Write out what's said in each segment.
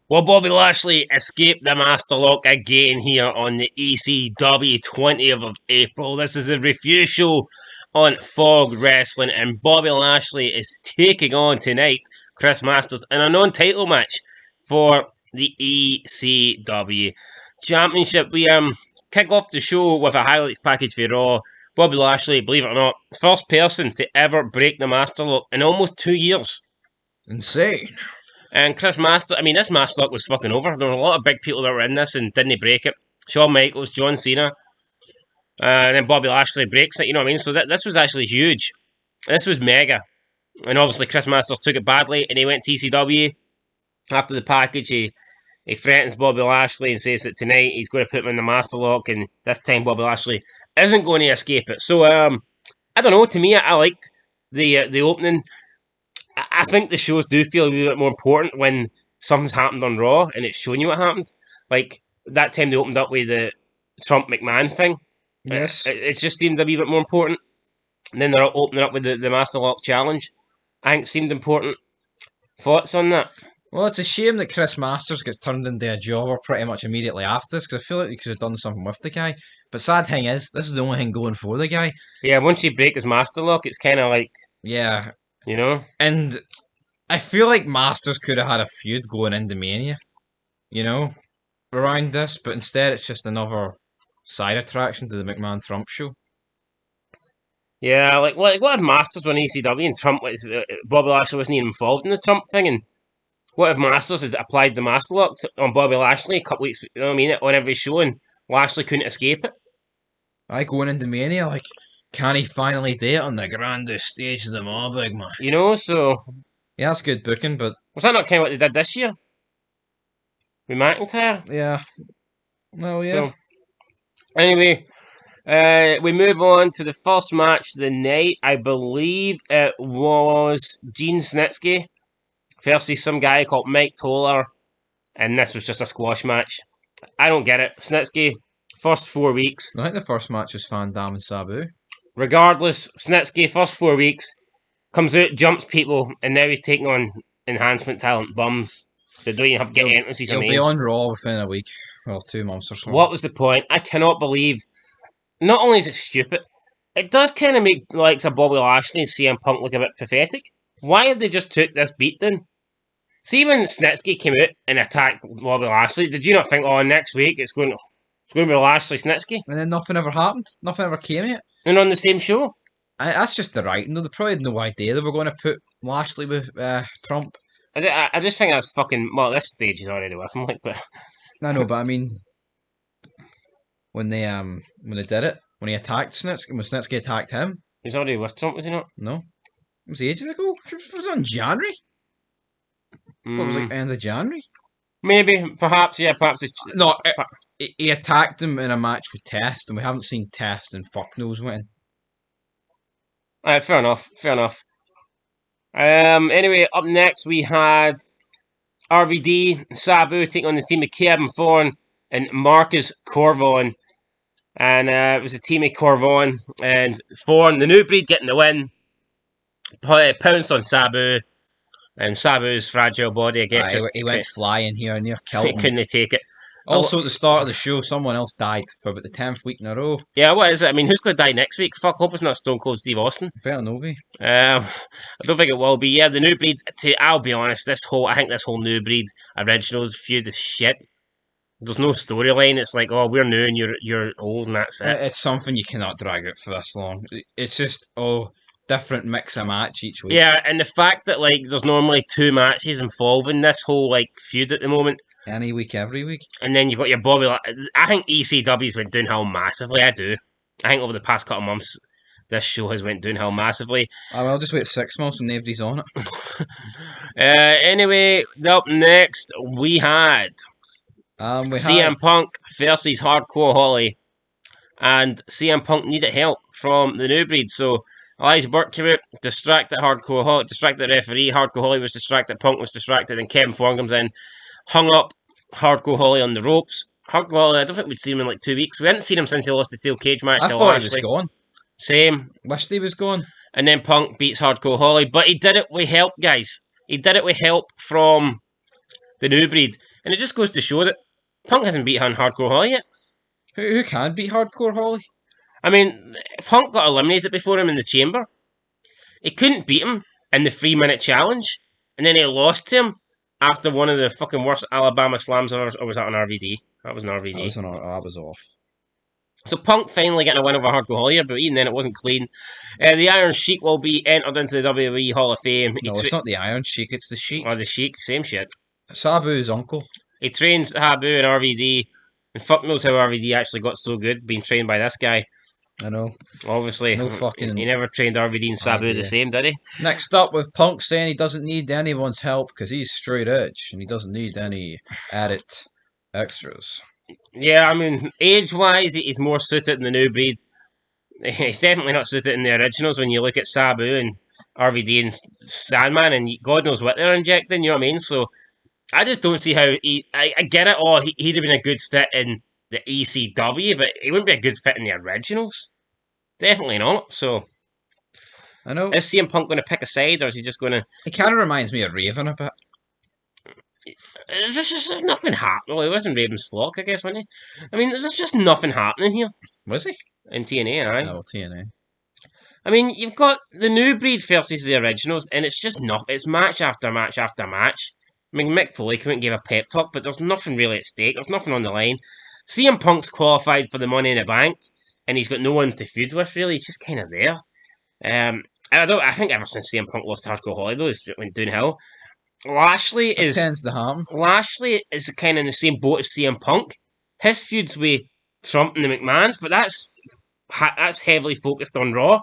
Well, Bobby Lashley escaped the Masterlock again here on the ECW 20th of April. This is the review show on Fog Wrestling, and Bobby Lashley is taking on tonight Chris Masters in a non-title match for the ECW Championship. We kick off the show with a highlights package for Raw. Bobby Lashley, believe it or not, first person to ever break the Masterlock in almost 2 years. Insane. And Chris Masters, I mean, this Masterlock was fucking over. There were a lot of big people that were in this and didn't break it. Shawn Michaels, John Cena, and then Bobby Lashley breaks it, you know what I mean? So this was actually huge. This was mega. And obviously Chris Masters took it badly and he went to ECW. After the package, he threatens Bobby Lashley and says that tonight he's going to put him in the Masterlock, and this time Bobby Lashley isn't going to escape it. So, I don't know, to me, I liked the opening. I think the shows do feel a wee bit more important when something's happened on Raw and it's showing you what happened. Like, that time they opened up with the Trump-McMahon thing. Yes. It just seemed a wee bit more important. And then they're opening up with the Masterlock Challenge. I think it seemed important. Thoughts on that? Well, it's a shame that Chris Masters gets turned into a jobber pretty much immediately after this, because I feel like he could have done something with the guy. But sad thing is, this is the only thing going for the guy. Yeah, once you break his Masterlock, it's kind of like... Yeah. You know? And I feel like Masters could have had a feud going into Mania, you know, around this, but instead it's just another side attraction to the McMahon-Trump show. Yeah, like what if Masters won ECW and Trump was Bobby Lashley wasn't even involved in the Trump thing, and what if Masters had applied the Masterlock on Bobby Lashley a couple weeks, you know what I mean, on every show, and Lashley couldn't escape it? Going into Mania, like, can he finally do it on the grandest stage of them all, big man? You know, so... Yeah, that's good booking, but... Was that not kind of what they did this year? With McIntyre? Yeah. Well, yeah. So, anyway, we move on to the first match of the night. I believe it was Gene Snitsky versus some guy called Mike Toller, and this was just a squash match. I don't get it. Snitsky, first 4 weeks. I think the first match was Van Dam and Sabu. Regardless, Snitsky, first 4 weeks, comes out, jumps people, and now he's taking on enhancement talent bums that don't even have to get entrances on names. He'll be on Raw within a week. Well, 2 months or so. What was the point? I cannot believe... Not only is it stupid, it does kind of make likes of Bobby Lashley and CM Punk look a bit pathetic. Why have they just took this beat then? See, when Snitsky came out and attacked Bobby Lashley, did you not think, oh, next week it's going to be Lashley Snitsky? And then nothing ever happened. Nothing ever came yet. And on the same show? That's just the writing, though. They probably had no idea they were going to put Lashley with Trump. I just think that's fucking... Well, this stage is already with him, like, but... I know, but I mean... When they did it, when he attacked Snitsky, when Snitsky attacked him... He's already with Trump, was he not? No. It was ages ago. It was on January. It was like end of January. Maybe, perhaps, yeah, perhaps. No, he attacked him in a match with Test, and we haven't seen Test in fuck knows when. Alright, fair enough. Anyway, up next we had RVD, Sabu taking on the team of Kevin Thorne and Marcus Corvon. And it was the team of Corvon and Thorne, the new breed, getting the win. Pounced on Sabu. And Sabu's fragile body, I guess, he went flying here and near killed him. Couldn't take it. Also, at the start of the show, someone else died for about the 10th week in a row. Yeah, what is it? I mean, who's going to die next week? Fuck, hope it's not Stone Cold Steve Austin. Better not be. I don't think it will be. Yeah, the new breed, I'll be honest, I think this whole new breed originals feud is shit. There's no storyline. It's like, oh, we're new and you're old and that's it. It's something you cannot drag out for this long. It's just, different mix of match each week. Yeah, and the fact that, like, there's normally 2 matches involving this whole, like, feud at the moment. Any week, every week. And then you've got your Bobby... I think ECW's went downhill massively, I do. I think over the past couple of months, this show has went downhill massively. I'll just wait 6 months and nobody's on it. Anyway, up next, we had... CM Punk versus Hardcore Holly. And CM Punk needed help from the new breed, so... Elijah Burke came out, distracted Hardcore Holly, distracted the referee, Hardcore Holly was distracted, Punk was distracted, and Kevin Thorne comes in, hung up Hardcore Holly on the ropes. Hardcore Holly, I don't think we'd seen him in like 2 weeks. We hadn't seen him since he lost the steel cage match. I thought he was gone. Same. Wished he was gone. And then Punk beats Hardcore Holly, but he did it with help, guys. He did it with help from the new breed, And it just goes to show that Punk hasn't beat Hardcore Holly yet. Who can beat Hardcore Holly? I mean, Punk got eliminated before him in the chamber. He couldn't beat him in the 3-minute challenge, and then he lost to him after one of the fucking worst Alabama slams ever. Or was that an RVD? That was an RVD. I was off. So Punk finally getting a win over Hardcore Holly, but even then it wasn't clean. The Iron Sheik will be entered into the WWE Hall of Fame. No, it's not the Iron Sheik, it's the Sheik. Oh, the Sheik, same shit. Sabu's uncle. He trains Habu and RVD, and fuck knows how RVD actually got so good being trained by this guy. I know. Obviously, No fucking. He never trained RVD and Sabu the same, did he? Next up, with Punk saying he doesn't need anyone's help because he's straight edge and he doesn't need any added extras. Yeah, I mean, age-wise, he's more suited in the new breed. He's definitely not suited in the originals when you look at Sabu and RVD and Sandman, and God knows what they're injecting, you know what I mean? So, I just don't see how I get it, he'd have been a good fit in the ECW, but he wouldn't be a good fit in the originals. Definitely not, so... I know. Is CM Punk going to pick a side, or is he just going to... He kind of reminds me of Raven a bit. There's just nothing happening. Well, he wasn't Raven's flock, I guess, wasn't he? I mean, there's just nothing happening here. Was he? In TNA, aye. No, TNA. I mean, you've got the new breed versus the originals, and it's just not. It's match after match after match. I mean, Mick Foley couldn't give a pep talk, but there's nothing really at stake. There's nothing on the line. CM Punk's qualified for the Money in the Bank, and he's got no one to feud with, really. He's just kind of there. I think ever since CM Punk lost Hardcore Holly, though, he's went downhill. Lashley is tends to happen. Lashley is kind of in the same boat as CM Punk. His feud's with Trump and the McMahons, but that's heavily focused on Raw.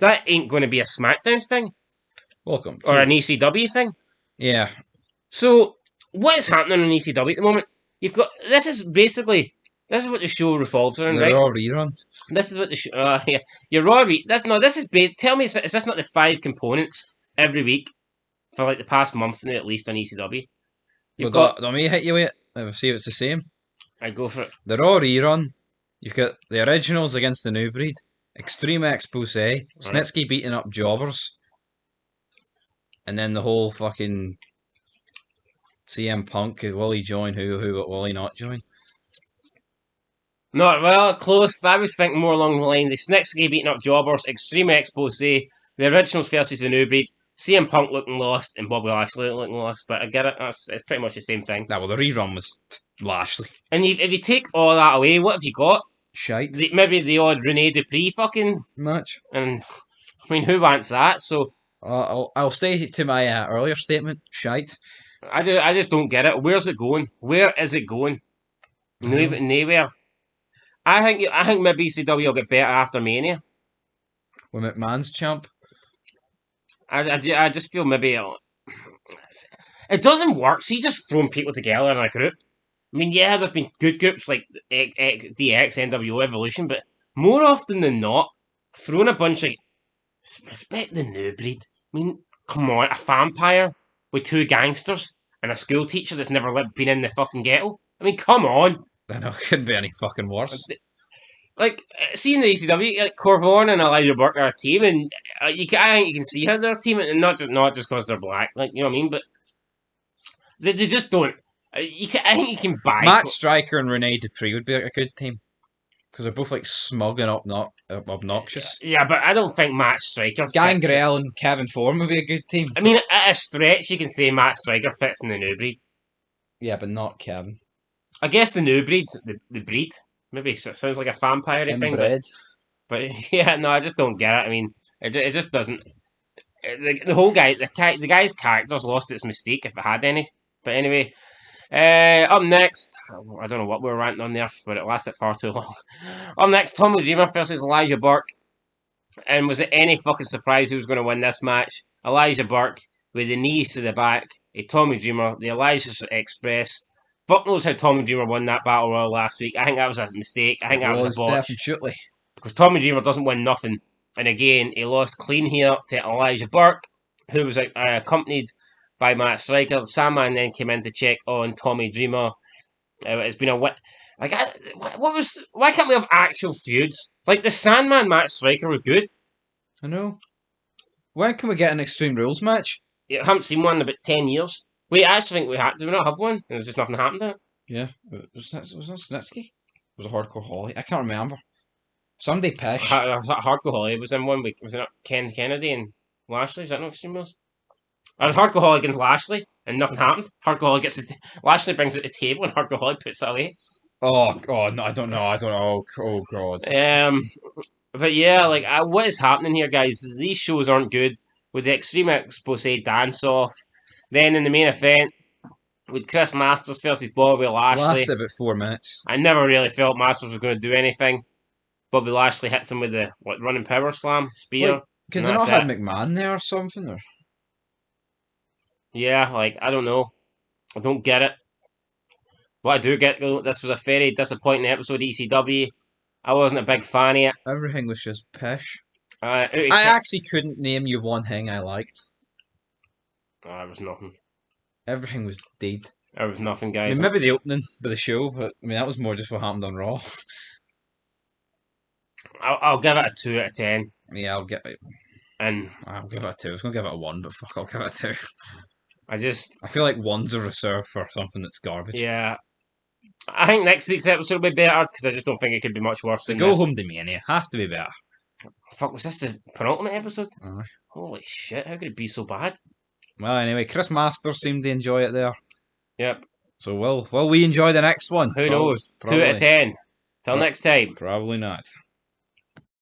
That ain't going to be a SmackDown thing. Welcome. Or an ECW thing. Yeah. So, what is happening on ECW at the moment? You've got... This is what the show revolves around, right? The Raw rerun. This is what the show... yeah. Your Raw this is... Tell me, is this not the 5 components every week for like the past month now, at least, on ECW? Let me hit you with it. Let's see if it's the same. I go for it. The Raw rerun. You've got the originals against the new breed. Extreme Expose. Snitsky beating up jobbers. And then the whole fucking CM Punk. Will he join who will he not join? Not well, close, but I was thinking more along the lines of Snitsky beating up jobbers, Extreme Expose, the originals versus the new breed, CM Punk looking lost, and Bobby Lashley looking lost, but I get it, it's pretty much the same thing. Nah, well, the rerun was Lashley. And if you take all that away, what have you got? Shite. Maybe the odd Rene Dupree fucking match. And, I mean, who wants that? So... I'll stay to my earlier statement. Shite. I just don't get it. Where's it going? Where is it going? Nowhere. I think maybe ECW will get better after Mania. With McMahon's champ. I just feel maybe it doesn't work. See, just throwing people together in a group. I mean, yeah, there's been good groups like DX, NWO, Evolution, but more often than not, throwing a bunch of... Respect the new breed. I mean, come on, a vampire with 2 gangsters and a school teacher that's never been in the fucking ghetto. I mean, come on. I know, it couldn't be any fucking worse. Like, seeing the ECW, like Corvon and Elijah Burke are a team, and I think you can see how they're a team, and not just because they're black, like, you know what I mean? But they just don't. I think you can buy... Matt Striker and Rene Dupree would be like a good team. Because they're both like smug and obnoxious. Yeah, but I don't think Matt Striker Gangrel and Kevin Foreman would be a good team. I mean, at a stretch, you can say Matt Striker fits in the new breed. Yeah, but not Kevin. I guess the new breed, the breed, maybe sounds like a vampire thing. But yeah, no, I just don't get it. I mean, it just doesn't. The whole guy, the guy's character's lost its mystique if it had any. But anyway, up next, I don't know what we were ranting on there, but it lasted far too long. Up next, Tommy Dreamer versus Elijah Burke. And was it any fucking surprise who was going to win this match? Elijah Burke with the knees to the back, a Tommy Dreamer, the Elijah Express. Fuck knows how Tommy Dreamer won that Battle Royal last week. I think that was a mistake. I think that was a botch. Definitely. Because Tommy Dreamer doesn't win nothing. And again, he lost clean here to Elijah Burke, who was accompanied by Matt Striker. Sandman then came in to check on Tommy Dreamer. It's been a why can't we have actual feuds? Like the Sandman Matt Striker was good. I know. When can we get an Extreme Rules match? I haven't seen one in about 10 years. We actually think we had. Did we not have one? There's just nothing happened to it. Yeah, was that Snitsky? Was it Hardcore Holly? I can't remember. Somebody pish. Hardcore Holly was in one week. Was it not Ken Kennedy and Lashley? Is that not Extreme Rules? It was Hardcore Holly against Lashley, and nothing happened. Hardcore Holly gets it. Lashley brings it to the table, and Hardcore Holly puts it away. Oh no, I don't know. Oh god. But yeah, like what is happening here, guys? These shows aren't good. With the Extreme Expose dance off, then in the main event, with Chris Masters versus Bobby Lashley. Lasted about 4 minutes. I never really felt Masters was going to do anything. Bobby Lashley hits him with the running power slam spear. Like, could they not have McMahon there or something? Or? Yeah, like I don't know. I don't get it. What I do get though, this was a very disappointing episode of ECW. I wasn't a big fan of it. Everything was just pish. I actually couldn't name you one thing I liked. There was nothing. Everything was dead. There was nothing, guys. I mean, maybe the opening of the show, but I mean that was more just what happened on Raw. I'll give it a 2 out of 10. Yeah, I'll give it a 2. I was gonna give it a 1, but fuck, I'll give it a 2. I feel like 1's a reserve for something that's garbage. Yeah. I think next week's episode will be better because I just don't think it could be much worse than Go this. Home to Mania has to be better. Fuck, was this the penultimate episode? Holy shit, how could it be so bad? Well, anyway, Chris Masters seemed to enjoy it there. Yep. So will we enjoy the next one? Who knows? Probably. 2 out of 10. Till next time. Probably not.